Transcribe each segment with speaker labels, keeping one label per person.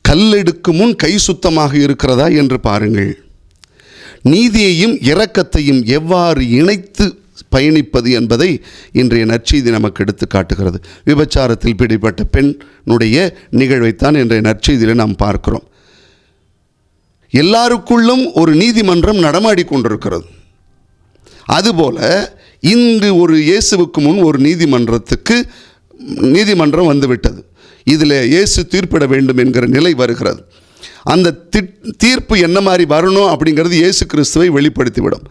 Speaker 1: கல்லெடுக்கும் முன் கை சுத்தமாக இருக்கிறதா என்று பாருங்கள். நீதியையும் இரக்கத்தையும் எவ்வாறு இணைத்து பயணிப்பது என்பதை இன்றைய நற்செய்தி நமக்கு எடுத்து காட்டுகிறது. விபச்சாரத்தில் பிடிபட்ட பெண்ணுடைய நிகழ்வைத்தான் இன்றைய நற்செய்தியில் நாம் பார்க்கிறோம். எல்லாருக்குள்ளும் ஒரு நீதிமன்றம் நடமாடி கொண்டிருக்கிறது. அதுபோல இன்று ஒரு இயேசுவுக்கு முன் ஒரு நீதிமன்றம் வந்துவிட்டது. இதில் இயேசு தீர்ப்பிட வேண்டும் என்கிற நிலை வருகிறது. அந்த தீர்ப்பு என்ன மாதிரி வரணும் அப்படிங்கிறது இயேசு கிறிஸ்துவை வெளிப்படுத்திவிடும்.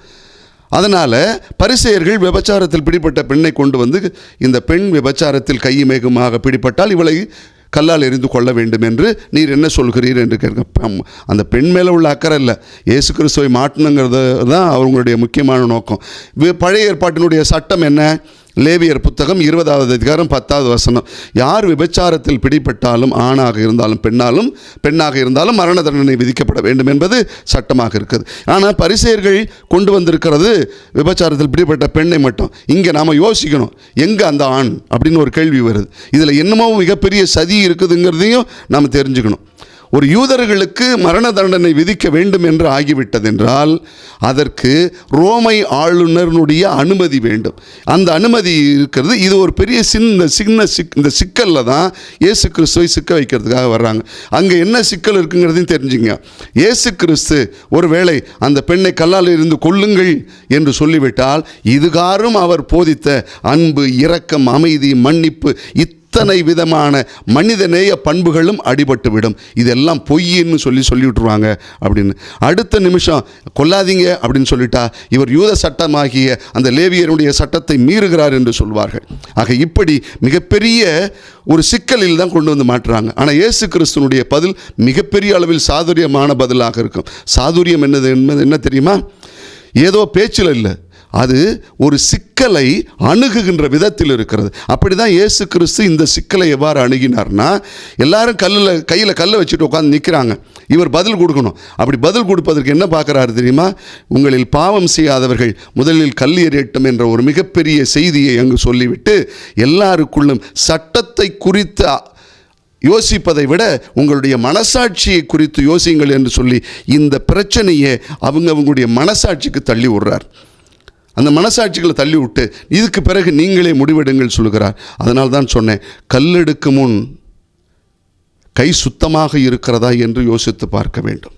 Speaker 1: அதனால் பரிசேயர்கள் விபச்சாரத்தில் பிடிப்பட்ட பெண்ணை கொண்டு வந்து, இந்த பெண் விபச்சாரத்தில் கையுமேகமாக பிடிப்பட்டால் இவளை கல்லால் எறிந்து கொள்ள வேண்டும் என்று நீர் என்ன சொல்கிறீர் என்று கேட்க, அந்த பெண் மேலே உள்ள அக்கறை இல்லை, இயேசு கிறிஸ்துவை மாட்டணுங்கிறது தான் அவங்களுடைய முக்கியமான நோக்கம். பழைய ஏற்பாட்டினுடைய சட்டம் என்ன? லேவியர் புத்தகம் 20வது அதிகாரம் 10வது வசனம். யார் விபச்சாரத்தில் பிடிபட்டாலும் ஆணாக இருந்தாலும் பெண்ணாக இருந்தாலும் மரண தண்டனை விதிக்கப்பட வேண்டும் என்பது சட்டமாக இருக்குது. ஆனால் பரிசேயர்கள் கொண்டு வந்திருக்கிறது விபச்சாரத்தில் பிடிபட்ட பெண்ணை மட்டும். இங்கே நாம் யோசிக்கணும், எங்கே அந்த ஆண் அப்படின்னு ஒரு கேள்வி வருது. இதில் என்னமோ மிகப்பெரிய சதி இருக்குதுங்கிறதையும் நாம் தெரிஞ்சுக்கணும். ஒரு யூதர்களுக்கு மரண தண்டனை விதிக்க வேண்டும் என்று ஆகிவிட்டதென்றால் அதற்கு ரோமை ஆளுநருடைய அனுமதி வேண்டும். அந்த அனுமதி இருக்கிறது. இது ஒரு பெரிய இந்த சிக்கலில் தான் இயேசு கிறிஸ்துவை சிக்க வைக்கிறதுக்காக வர்றாங்க. அங்கே என்ன சிக்கல் இருக்குங்கிறதையும் தெரிஞ்சுங்க. இயேசு கிறிஸ்து ஒருவேளை அந்த பெண்ணை கல்லால் இருந்து கொல்லுங்கள் என்று சொல்லிவிட்டால் இதுகாரும் அவர் போதித்த அன்பு, இரக்கம், அமைதி, மன்னிப்பு, இத்தனை விதமான மனிதநேய பண்புகளும் அடிபட்டுவிடும். இதெல்லாம் பொய்ன்னு சொல்லி விட்டுருவாங்க அப்படின்னு. அடுத்த நிமிஷம் கொல்லாதீங்க அப்படின்னு சொல்லிட்டா இவர் யூத சட்டமாகிய அந்த லேவியருடைய சட்டத்தை மீறுகிறார் என்று சொல்வார்கள். ஆக இப்படி மிகப்பெரிய ஒரு சிக்கலில் தான் கொண்டு வந்து மாட்டுறாங்க. ஆனால் இயேசு கிறிஸ்துனுடைய பதில் மிகப்பெரிய அளவில் சாதுரியமான பதிலாக இருக்கும். சாதுரியம் என்ன தெரியுமா? ஏதோ பேச்சில் இல்லை, அது ஒரு சிக்கலை அணுகுகின்ற விதத்தில் இருக்கிறது. அப்படி தான் இயேசு கிறிஸ்து இந்த சிக்கலை எவ்வாறு அணுகினார்னா, எல்லாரும் கையில் கல்லை வச்சுட்டு உட்காந்து நிற்கிறாங்க. இவர் பதில் கொடுக்கணும். அப்படி பதில் கொடுப்பதற்கு என்ன பார்க்குறாரு தெரியுமா? உங்களில் பாவம் செய்யாதவர்கள் முதலில் கல் எறியட்டும் என்ற ஒரு மிகப்பெரிய செய்தியை அங்கு சொல்லிவிட்டு, எல்லாருக்குள்ளும் சட்டத்தை குறித்து யோசிப்பதை விட உங்களுடைய மனசாட்சியை குறித்து யோசியுங்கள் என்று சொல்லி இந்த பிரச்சனையை அவங்களுடைய மனசாட்சிக்கு தள்ளி விடுறார். அந்த மனசாட்சிகளை தள்ளி விட்டு இதுக்கு பிறகு நீங்களே முடிவெடுங்கள் சொல்லுகிறார். அதனால் தான் சொன்னேன், கல்லெடுக்கும் முன் கை சுத்தமாக இருக்கிறதா என்று யோசித்து பார்க்க வேண்டும்.